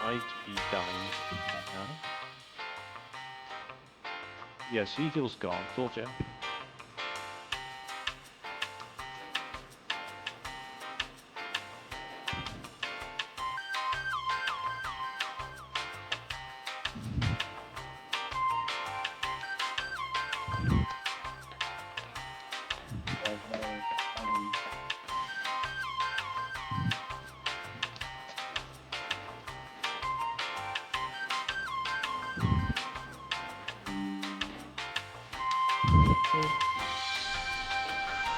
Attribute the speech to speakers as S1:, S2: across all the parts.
S1: might be dying now. Yes, evil's gone. Told ya.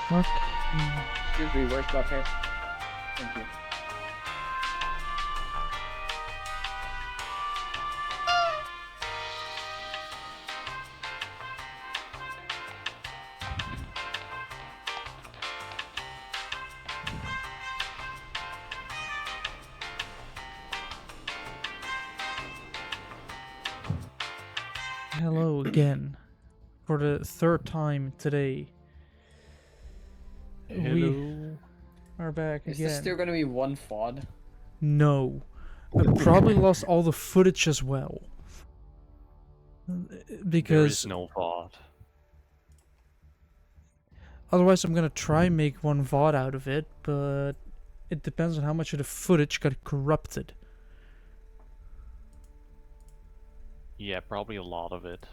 S2: Fuck.
S3: Excuse me, where's my hair? Thank you.
S2: Hello again. For the third time today.
S1: Hello.
S2: We are back
S3: Is
S2: again.
S3: this still gonna be one VOD?
S2: No. I probably lost all the footage as well.
S1: There
S2: Because
S1: is no VOD.
S2: otherwise I'm gonna try and make one VOD out of it, but it depends on how much of the footage got corrupted.
S1: Yeah, probably a lot of it.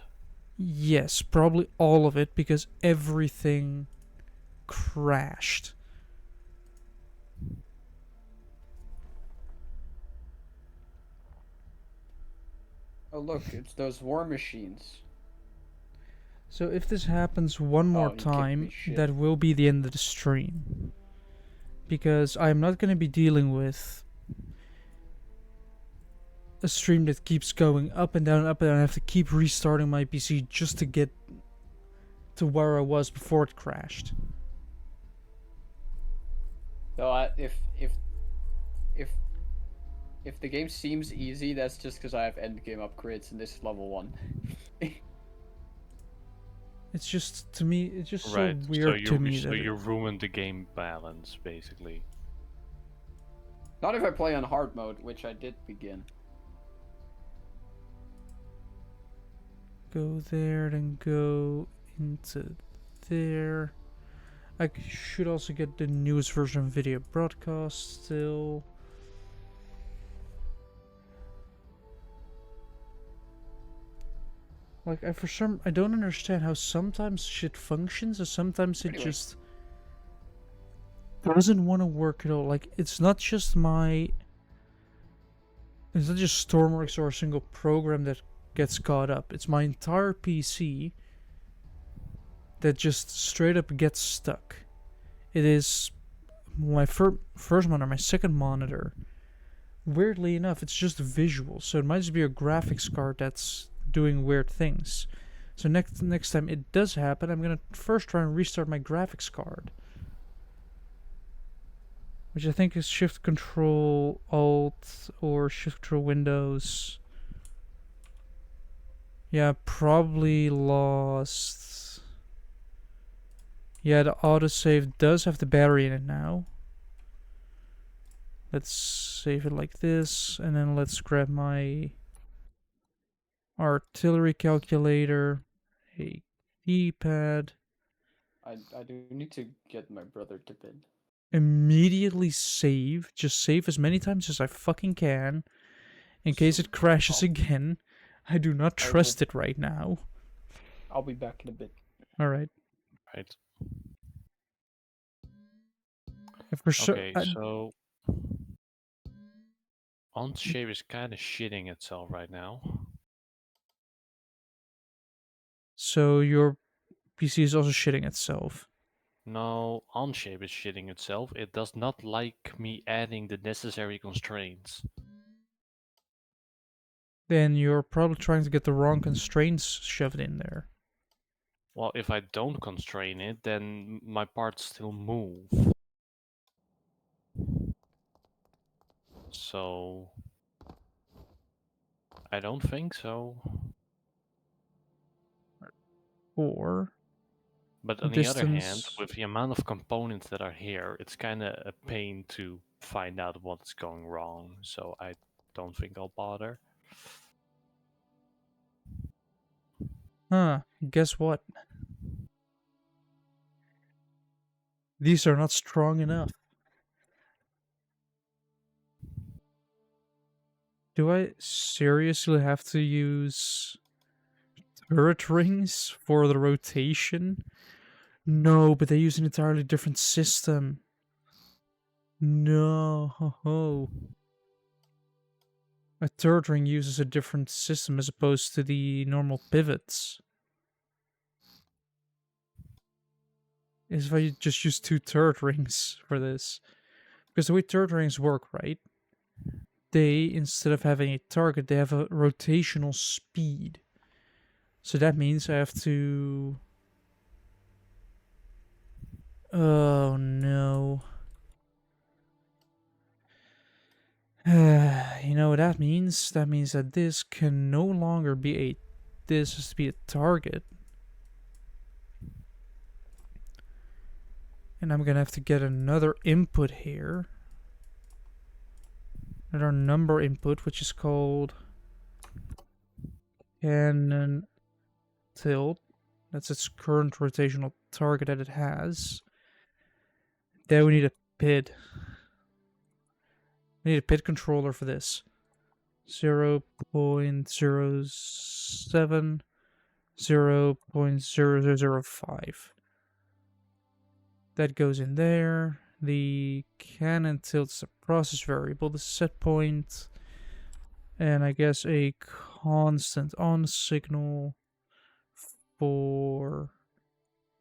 S2: Yes, probably all of it because everything crashed.
S3: Oh look, it's those war machines.
S2: So if this happens one more
S3: Oh, you kicked me,
S2: time,
S3: shit.
S2: that will be the end of the stream. Because I'm not going to be dealing with a stream that keeps going up and down, up and down. I have to keep restarting my PC just to get to where I was before it crashed.
S3: So if the game seems easy, that's just because I have endgame upgrades and this is level 1.
S2: It's just, to me, it's just
S1: Right.
S2: so weird to me
S1: so
S2: that
S1: you ruined the game balance, basically.
S3: Not if I play on hard mode, which I did begin.
S2: go there, then go into there. I should also get the newest version of video broadcast still. Like, I don't understand how sometimes shit functions and sometimes it
S3: Anyway.
S2: just doesn't want to work at all. Like, it's not just Stormworks or a single program that gets caught up. It's my entire PC that just straight up gets stuck. It is my first monitor, my second monitor. Weirdly enough, it's just visual, so it might just be a graphics card that's doing weird things. So next time it does happen, I'm gonna first try and restart my graphics card, which I think is Shift Control Alt or Shift Control Windows. Yeah, probably lost. Yeah, the autosave does have the battery in it now. Let's save it like this, and then let's grab my artillery calculator, a D-pad.
S3: I do need to get my brother to bed.
S2: Immediately save. Just save as many times as I fucking can, in case it crashes again. I do not trust it right now.
S3: I'll be back in a bit.
S2: Alright.
S1: Right.
S2: Okay,
S1: so Onshape is kind of shitting itself right now.
S2: So your PC is also shitting itself.
S1: No, Onshape is shitting itself. It does not like me adding the necessary constraints.
S2: Then you're probably trying to get the wrong constraints shoved in there.
S1: Well, if I don't constrain it, then my parts still move. So I don't think so.
S2: Or
S1: But on the other hand, with the amount of components that are here, it's kind of a pain to find out what's going wrong. So I don't think I'll bother.
S2: Huh, guess what? These are not strong enough. Do I seriously have to use turret rings for the rotation? No, but they use an entirely different system. No. A turret ring uses a different system as opposed to the normal pivots. Is if I just use two turret rings for this. Because the way turret rings work, right? They, instead of having a target, they have a rotational speed. So that means I have to... Oh no. You know what that means? That means that this can no longer be a... This has to be a target. And I'm gonna have to get another input here. Another number input, which is called cannon tilt. That's its current rotational target that it has. Then we need a PID. We need a PID controller for this. 0.07, 0.0005. That goes in there. The cannon tilt's a process variable, the set point, and I guess a constant on signal for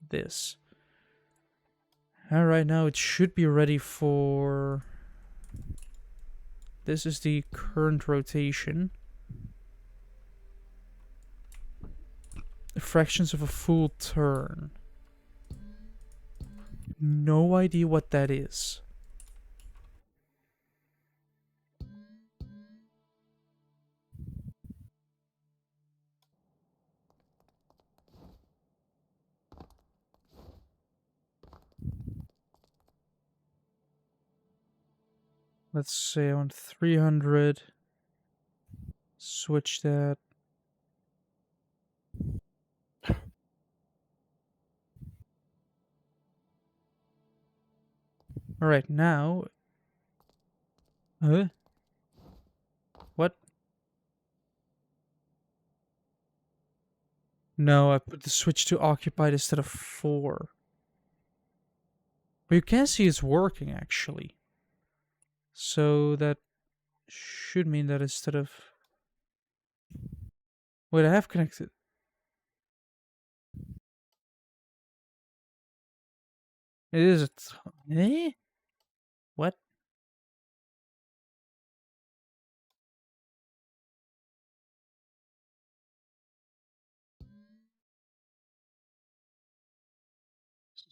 S2: this. Alright, now it should be ready for... This is the current rotation. Fractions of a full turn. No idea what that is. Let's say I want 300. Switch that. Alright, now... Huh? What? No, I put the switch to occupied instead of 4. But you can see it's working, actually. So that should mean that instead of... Wait, I have connected... It is a... Eh? What?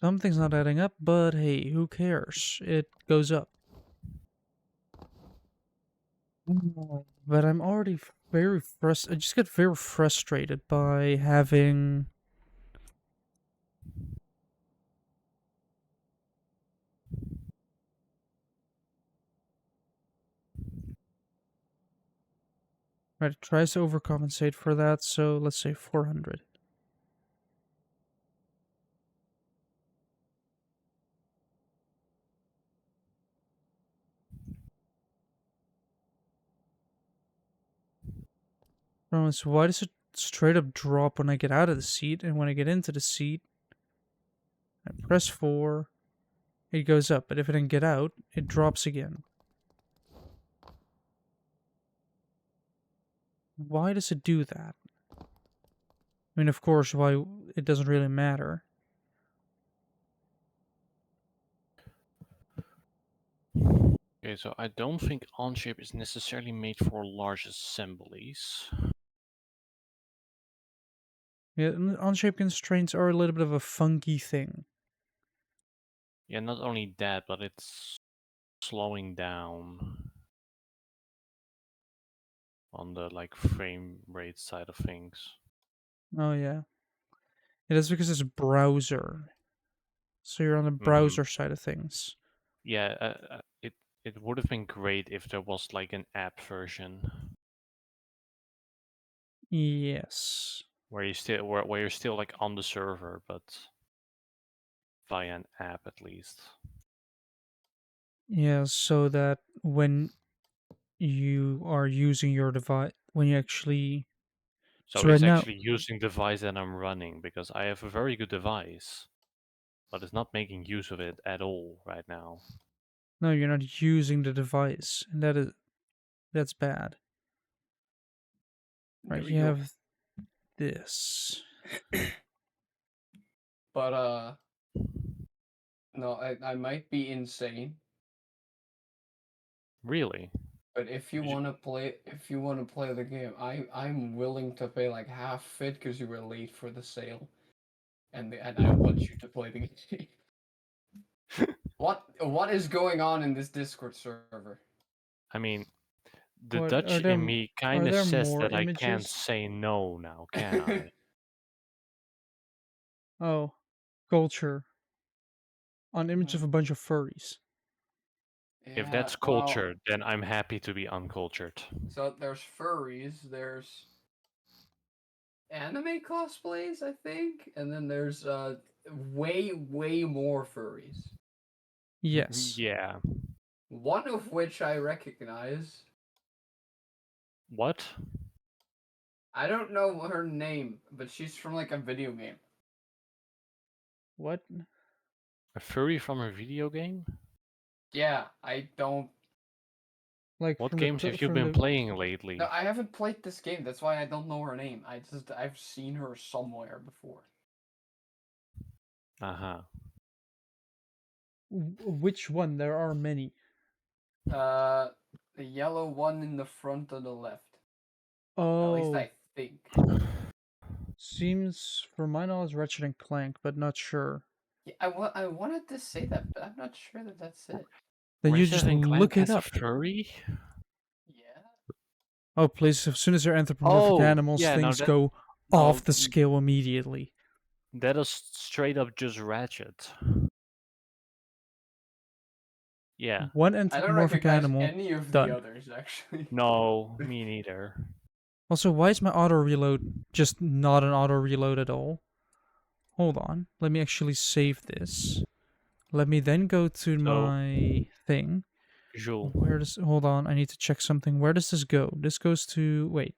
S2: Something's not adding up, but hey, who cares? It goes up. But I'm already very frustrated. I just get very frustrated by having... Right, it tries to overcompensate for that, so let's say 400. So why does it straight up drop when I get out of the seat, and when I get into the seat, I press 4, it goes up, but if I didn't get out, it drops again. Why does it do that? I mean, of course, why it doesn't really matter.
S1: Okay, so I don't think Onshape is necessarily made for large assemblies.
S2: Yeah, on-shape constraints are a little bit of a funky thing.
S1: Yeah, not only that, but it's slowing down on the like frame rate side of things.
S2: Oh yeah. It is because it's browser. So you're on the browser side of things.
S1: Yeah, It would have been great if there was like an app version
S2: Yes.
S1: where you're still like on the server, but via an app at least.
S2: Yeah, so that when you are using your device, when you actually.
S1: So
S2: So right
S1: it's
S2: now,
S1: actually using the device that I'm running because I have a very good device, but it's not making use of it at all right now.
S2: no, you're not using the device, and that's bad.
S3: There
S2: Right,
S3: we
S2: you
S3: go.
S2: have this.
S3: But no, I might be insane.
S1: Really?
S3: But if you wanna play the game, I'm willing to pay like half it because you were late for the sale, and I want you to play the game. What is going on in this Discord server?
S1: I mean, the
S2: What
S1: Dutch in me kind
S2: are
S1: of
S2: there
S1: says
S2: more
S1: that I can't
S2: images?
S1: say no now, can I?
S2: Oh, culture. An image of a bunch of furries.
S1: If
S3: Yeah,
S1: that's
S3: well,
S1: cultured, then I'm happy to be uncultured.
S3: so there's furries, there's anime cosplays, I think, and then there's way more furries.
S2: Yes.
S1: Yeah.
S3: One of which I recognize.
S1: What?
S3: I don't know her name, but she's from like a video game.
S2: What?
S1: A furry from a video game?
S3: Yeah, I don't.
S2: Like
S1: What
S2: from
S1: games have you
S2: from
S1: been
S2: the.
S1: playing
S3: No,
S1: lately?
S3: I haven't played this game. That's why I don't know her name. I've seen her somewhere before.
S1: Uh huh.
S2: Which one? There are many.
S3: Uh, the yellow one in the front on the left. At least
S2: Oh,
S3: I think.
S2: seems from my knowledge Ratchet and Clank, but not sure.
S3: Yeah, I wanted to say that, but I'm not sure that that's it.
S2: Then you just
S1: Ratchet and Clank
S2: look it
S1: has a
S2: up.
S1: furry?
S3: Yeah.
S2: Oh, please! As soon as they're anthropomorphic
S1: Oh,
S2: animals,
S1: yeah, no,
S2: things go
S1: no,
S2: off the scale immediately.
S1: that is straight up just Ratchet. Yeah.
S2: One
S3: I don't
S2: anthropomorphic
S3: recognize
S2: animal,
S3: any of the
S2: done.
S3: others actually.
S1: No, me neither.
S2: Also, why is my auto reload just not an auto reload at all? Hold on. Let me actually save this. Let me then go to
S1: So,
S2: my thing.
S1: Jules,
S2: Where does. Hold on. I need to check something. Where does this go? This goes to. Wait.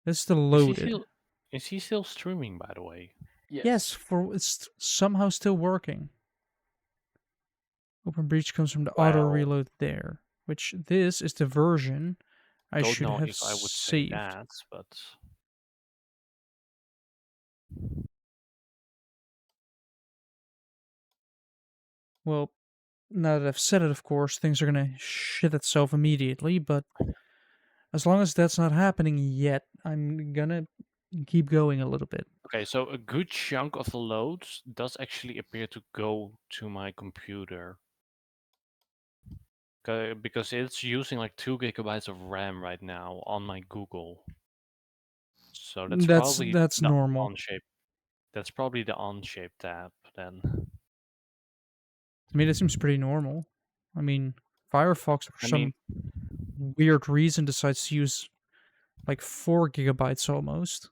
S2: This is the
S1: is he
S2: loaded.
S1: still is he still streaming, by the way?
S2: Yes,
S3: Yes.
S2: for it's somehow still working. Open breach comes from the auto
S1: Well,
S2: reload there, which this is the version I
S1: don't
S2: should
S1: know
S2: have
S1: if I would say
S2: saved.
S1: that, but
S2: Well, now that I've said it, of course, things are gonna shit itself immediately, but as long as that's not happening yet, I'm gonna keep going a little bit.
S1: okay, so a good chunk of the loads does actually appear to go to my computer. Because it's using like 2 gigabytes of RAM right now on my Google. So that's probably
S2: That's
S1: the
S2: normal.
S1: on-shape. That's probably the on-shape tab then.
S2: To me, that seems pretty normal. I mean, Firefox for
S1: I mean,
S2: some weird reason decides to use like 4 gigabytes almost.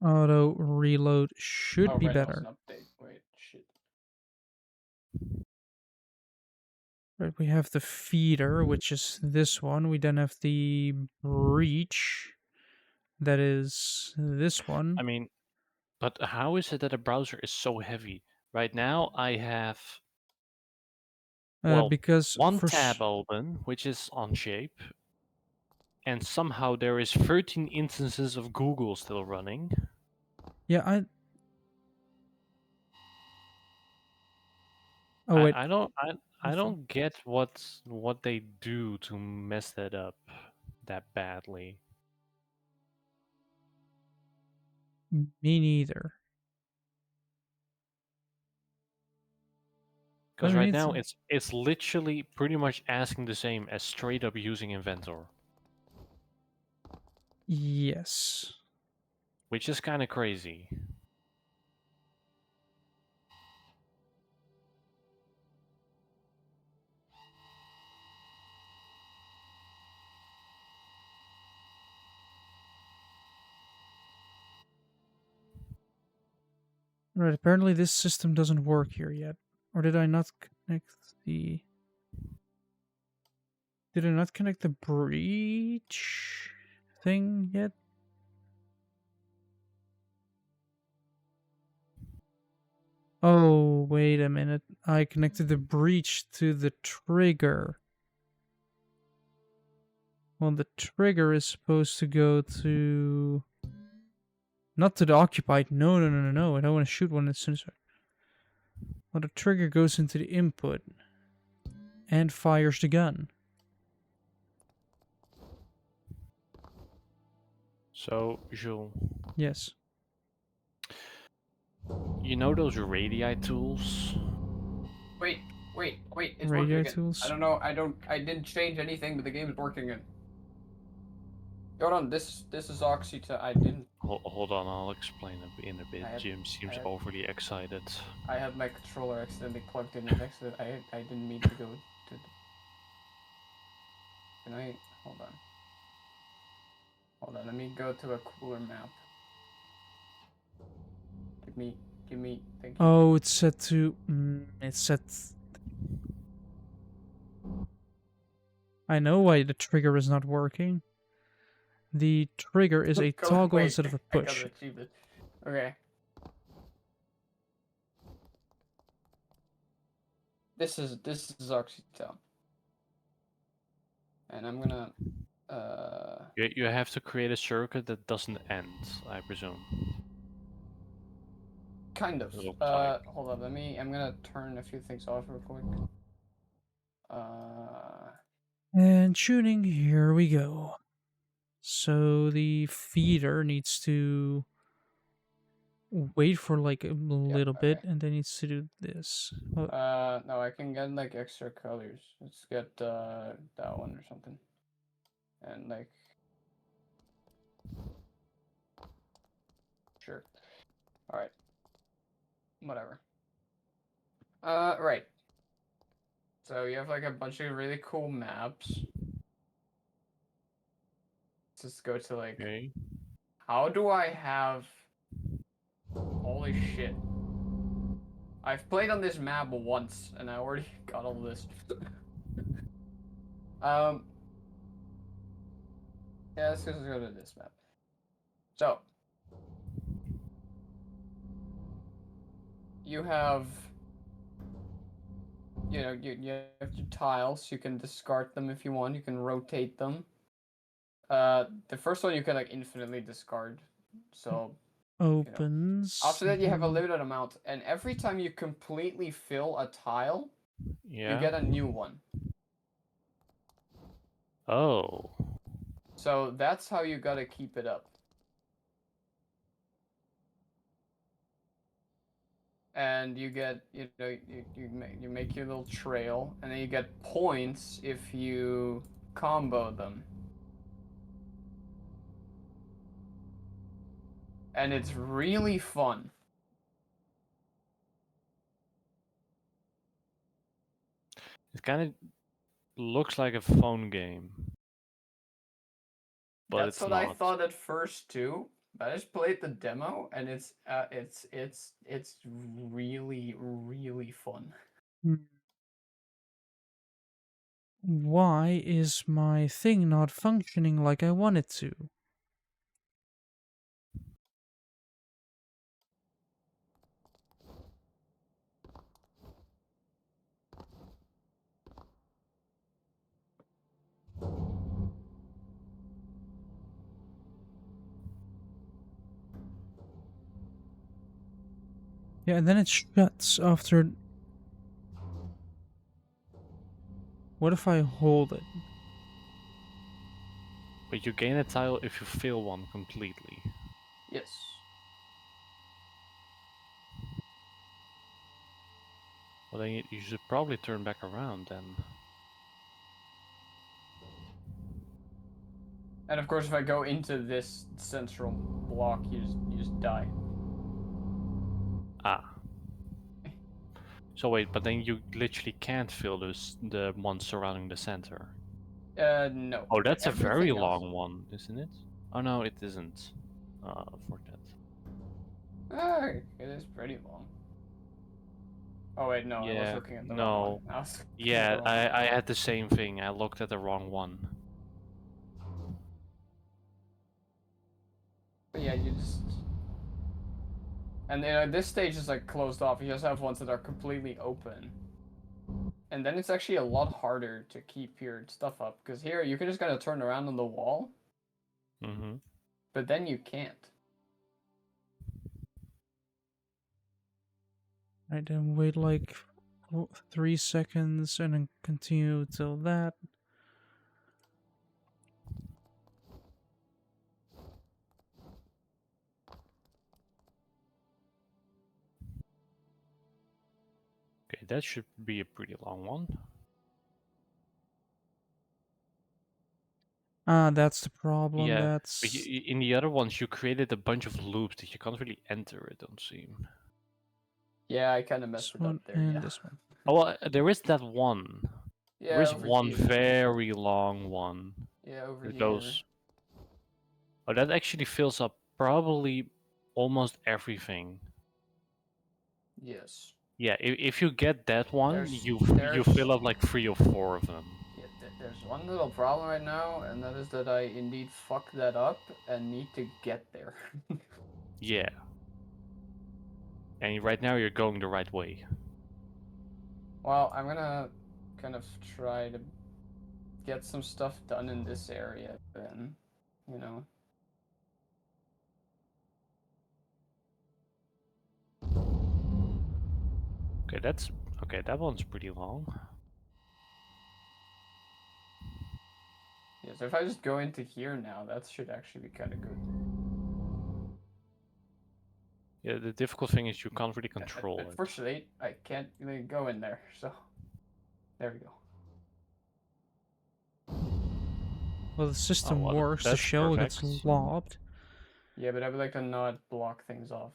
S2: Auto reload should
S3: Oh
S2: be
S3: right, that was
S2: better.
S3: an update. Wait, shit.
S2: Right, we have the feeder, which is this one. We then have the breach, that is this one.
S1: I mean, but how is it that a browser is so heavy? Right now I have, well,
S2: Because
S1: one
S2: for
S1: tab open, which is on-shape, and somehow there is 13 instances of Google still running.
S2: yeah, I. Oh wait,
S1: I don't get what they do to mess that up that badly.
S2: me neither.
S1: Because
S2: I
S1: right
S2: need
S1: now
S2: to.
S1: it's literally pretty much asking the same as straight up using Inventor,
S2: Yes.
S1: which is kind of crazy.
S2: Right, apparently this system doesn't work here yet. Or did I not connect the... Did I not connect the breach thing yet? Oh, wait a minute. I connected the breach to the trigger. Well, the trigger is supposed to go to... Not to the occupied. No, no, no, no, no. I don't want to shoot one as soon as... Well, the trigger goes into the input and fires the gun.
S1: So, Jules,
S2: Yes.
S1: you know those radii tools?
S3: Wait, it's working
S2: Radio
S3: again. I
S2: tools.
S3: don't know. I didn't change anything, but the game is working again. Hold on. This is Oxyta. I didn't.
S1: Hold on, I'll explain in a bit.
S3: I had,
S1: Jim seems
S3: I had,
S1: overly excited.
S3: I had my controller accidentally plugged in and exited. I didn't mean to go to. Can I hold on? Hold on. Let me go to a cooler map. Give me. Thank you.
S2: Oh, it's set to... it's set... I know why the trigger is not working. The trigger is a toggle
S3: Wait,
S2: instead of a
S3: I got
S2: push.
S3: the achievement. Okay. This is Oxytel. And I'm gonna
S1: You have to create a circuit that doesn't end, I presume.
S3: kind of.
S1: It looks like.
S3: Hold on, I'm gonna turn a few things off real quick. Uh
S2: And tuning, here we go. So the feeder needs to wait for like a
S3: yeah,
S2: little
S3: okay.
S2: bit and then needs to do this. Well,
S3: No, I can get like extra colors. Let's get that one or something. And like sure. Alright. Whatever. Right. So you have like a bunch of really cool maps. Let's just go to like
S1: Okay.
S3: how do I have holy shit. I've played on this map once and I already got all this. Yeah, let's just go to this map. So you have you have your tiles, you can discard them if you want, you can rotate them. The first one you can like infinitely discard. So
S2: opens.
S3: after that you have a limited amount, and every time you completely fill a tile, you
S1: Yeah.
S3: get a new one.
S1: Oh.
S3: So that's how you gotta keep it up. And you get you make your little trail, and then you get points if you combo them. And it's really fun.
S1: It kind of looks like a phone game, but
S3: That's
S1: it's
S3: what I
S1: not.
S3: thought at first too. But I just played the demo, and it's really really fun.
S2: Why is my thing not functioning like I want it to? Yeah, and then it shuts after... What if I hold it?
S1: But you gain a tile if you fill one completely.
S3: Yes.
S1: Well, then you should probably turn back around then.
S3: And of course, if I go into this central block, you just die.
S1: Ah. So wait, but then you literally can't fill the ones surrounding the center.
S3: No.
S1: Oh,
S3: But
S1: that's a very
S3: everything else.
S1: long one, isn't it? Oh no, it isn't. For that.
S3: Ah, it is pretty long. Oh wait, no, I was
S1: Yeah,
S3: looking at the wrong one.
S1: no.
S3: I was looking at the
S1: Yeah,
S3: wrong one.
S1: I had the same thing. I looked at the wrong one.
S3: But yeah, you just. And this stage is like closed off. You just have ones that are completely open. And then it's actually a lot harder to keep your stuff up. Because here, you can just kind of turn around on the wall.
S1: Mm-hmm.
S3: But then you can't.
S2: Right, then wait like 3 seconds and then continue till that.
S1: Okay, that should be a pretty long one.
S2: Ah, that's the problem.
S1: Yeah, but
S2: That's
S1: in the other ones, you created a bunch of loops that you can't really enter, it don't seem.
S3: Yeah, I kind of
S2: this
S3: messed it up
S2: one
S3: there,
S2: and
S3: yeah.
S2: this one.
S1: Oh, well, there is that one. There
S3: Yeah,
S1: is
S3: over
S1: one
S3: here.
S1: very long one.
S3: Yeah, over
S1: It
S3: here.
S1: goes. Oh, that actually fills up probably almost everything.
S3: Yes.
S1: Yeah, if you get that one, you
S3: There's
S1: fill up like 3 or 4 of them.
S3: yeah, there's one little problem right now, and that is that I indeed fucked that up and need to get there.
S1: Yeah. And right now you're going the right way.
S3: Well, I'm gonna kind of try to get some stuff done in this area, then, you know.
S1: Okay, that's okay. That one's pretty long.
S3: Yeah, so if I just go into here now, that should actually be kind of good.
S1: Yeah, the difficult thing is you can't really control it.
S3: Unfortunately, I can't really go in there, so there we go.
S2: Well, the system
S1: well,
S2: works. The
S1: that's
S2: shell
S1: perfect.
S2: gets lobbed.
S3: Yeah, but I would like to not block things off.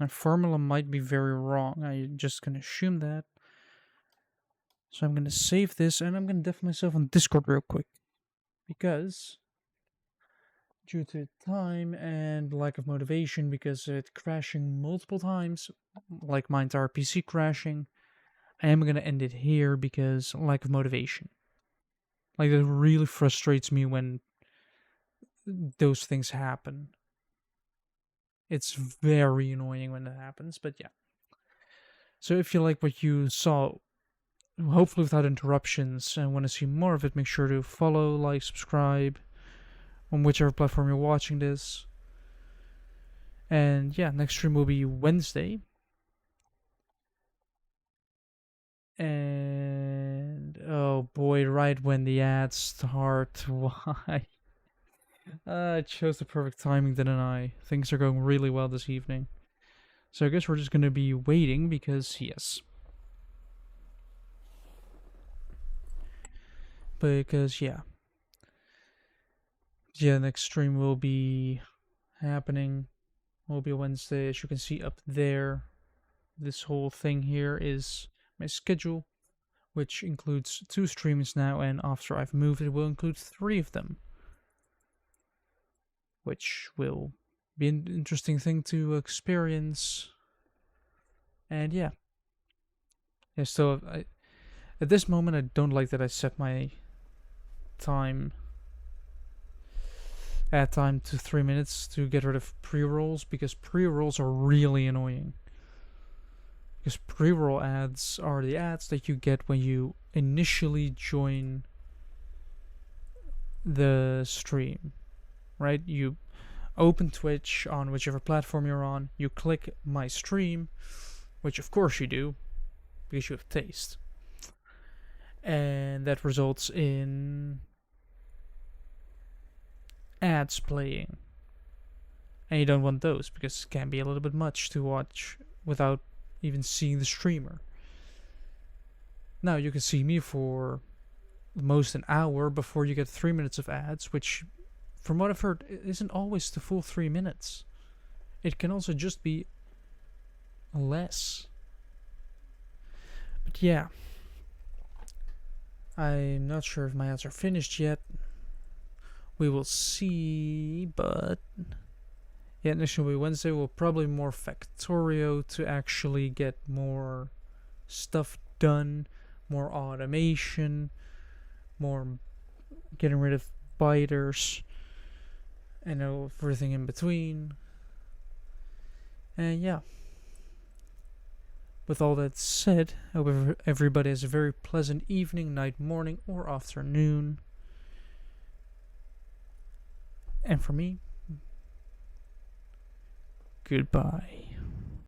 S2: My formula might be very wrong. I'm just gonna assume that. So I'm gonna save this and I'm gonna def myself on Discord real quick. Because due to time and lack of motivation, because it crashing multiple times, like my entire PC crashing, I am gonna end it here because lack of motivation. Like it really frustrates me when those things happen. It's very annoying when that happens, but yeah. So if you like what you saw, hopefully without interruptions, and want to see more of it, make sure to follow, like, subscribe on whichever platform you're watching this. And yeah, next stream will be Wednesday. And oh boy, right when the ads start, why? I chose the perfect timing, didn't I? Things are going really well this evening. So I guess we're just gonna be waiting because, yes. Because, yeah. Yeah, next stream will be happening. Will be Wednesday. As you can see up there, this whole thing here is my schedule, which includes 2 streams now, and after I've moved, it will include 3 of them, which will be an interesting thing to experience. And yeah, so at this moment, I don't like that I set my time add time to 3 minutes to get rid of pre-rolls, because pre-rolls are really annoying. Because pre-roll ads are the ads that you get when you initially join the stream, right? You open Twitch on whichever platform you're on, you click my stream, which of course you do, because you have taste. And that results in ads playing. And you don't want those, because it can be a little bit much to watch without even seeing the streamer. Now you can see me for the most an hour before you get 3 minutes of ads, which, from what I've heard, isn't always the full 3 minutes. It can also just be less. But yeah, I'm not sure if my ads are finished yet. We will see, but yeah, next will be Wednesday. We'll probably more Factorio to actually get more stuff done, more automation, more getting rid of biters, and everything in between. And yeah, with all that said, I hope everybody has a very pleasant evening, night, morning, or afternoon. And for me, goodbye.